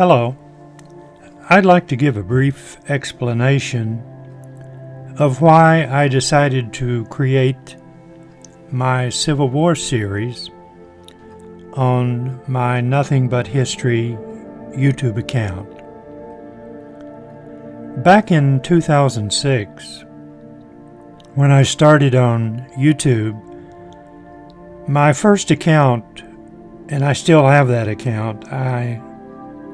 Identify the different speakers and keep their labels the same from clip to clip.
Speaker 1: Hello. I'd like to give a brief explanation of why I decided to create my Civil War series on my Nothing But History YouTube account. Back in 2006, when I started on YouTube, my first account, and I still have that account, I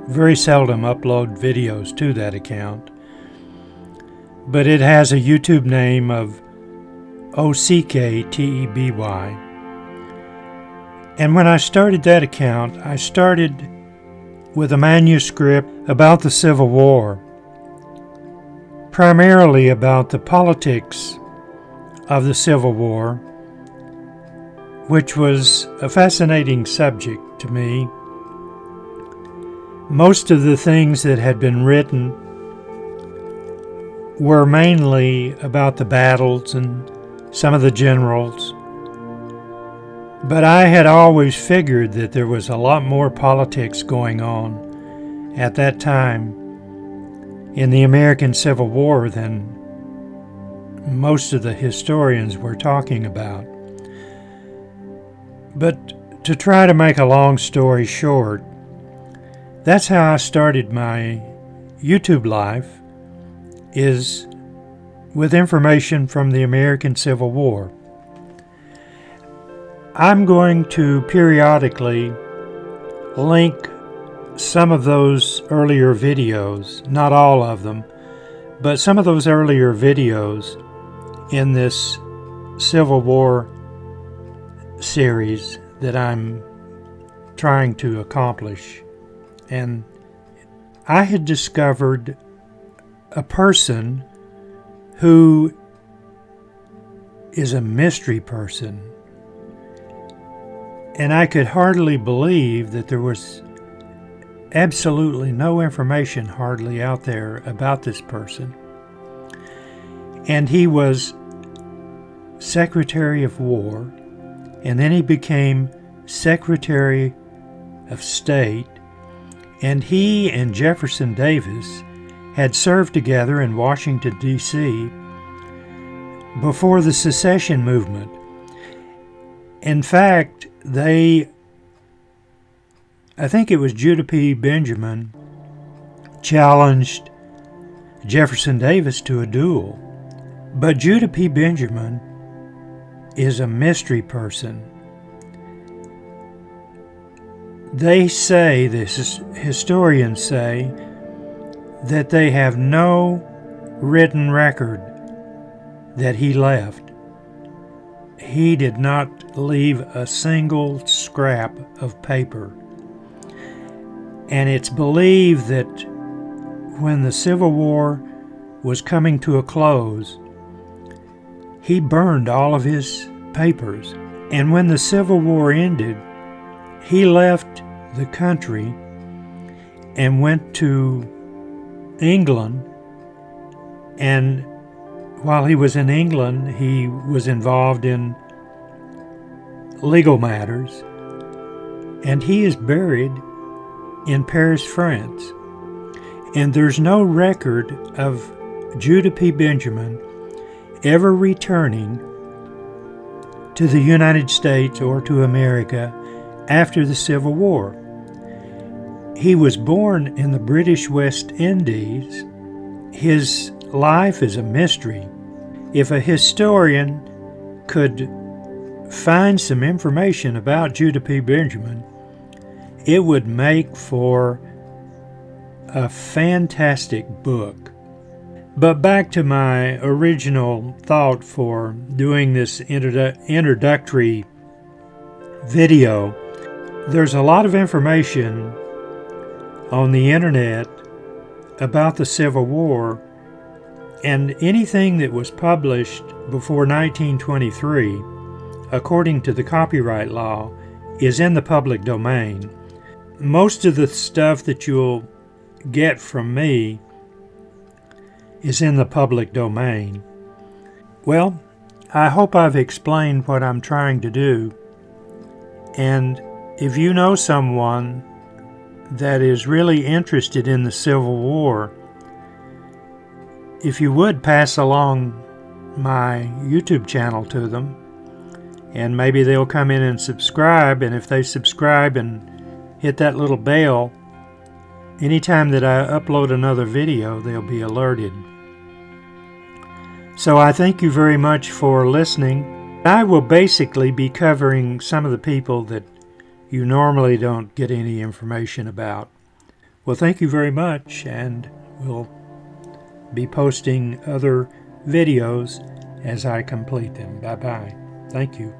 Speaker 1: very seldom upload videos to that account, but it has a YouTube name of O-C-K-T-E-B-Y. And when I started that account, I started with a manuscript about the Civil War, primarily about the politics of the Civil War, which was a fascinating subject to me. Most of the things that had been written were mainly about the battles and some of the generals, but I had always figured that there was a lot more politics going on at that time in the American Civil War than most of the historians were talking about. But to try to make a long story short, that's how I started my YouTube life, is with information from the American Civil War. I'm going to periodically link some of those earlier videos, not all of them, but some of those earlier videos in this Civil War series that I'm trying to accomplish. And I had discovered a person who is a mystery person, and I could hardly believe that there was absolutely no information hardly out there about this person. And he was Secretary of War, and then he became Secretary of State, and he and Jefferson Davis had served together in Washington, D.C. before the secession movement. In fact, I think it was Judah P. Benjamin challenged Jefferson Davis to a duel. But Judah P. Benjamin is a mystery person. They say, the historians say, that they have no written record that he left. He did not leave a single scrap of paper. And it's believed that when the Civil War was coming to a close, he burned all of his papers. And when the Civil War ended, he left the country and went to England, and while he was in England, he was involved in legal matters, and he is buried in Paris, France. And there's no record of Judah P. Benjamin ever returning to the United States or to America after the Civil War. He was born in the British West Indies. His life is a mystery. If a historian could find some information about Judah P. Benjamin, it would make for a fantastic book. But back to my original thought for doing this introductory video. There's a lot of information on the internet about the Civil War, and anything that was published before 1923, according to the copyright law, is in the public domain. Most of the stuff that you'll get from me is in the public domain. Well, I hope I've explained what I'm trying to do, and if you know someone that is really interested in the Civil War, if you would pass along my YouTube channel to them, and maybe they'll come in and subscribe, and if they subscribe and hit that little bell, anytime that I upload another video, they'll be alerted. So I thank you very much for listening. I will basically be covering some of the people that you normally don't get any information about. Well, thank you very much, and we'll be posting other videos as I complete them. Bye-bye. Thank you.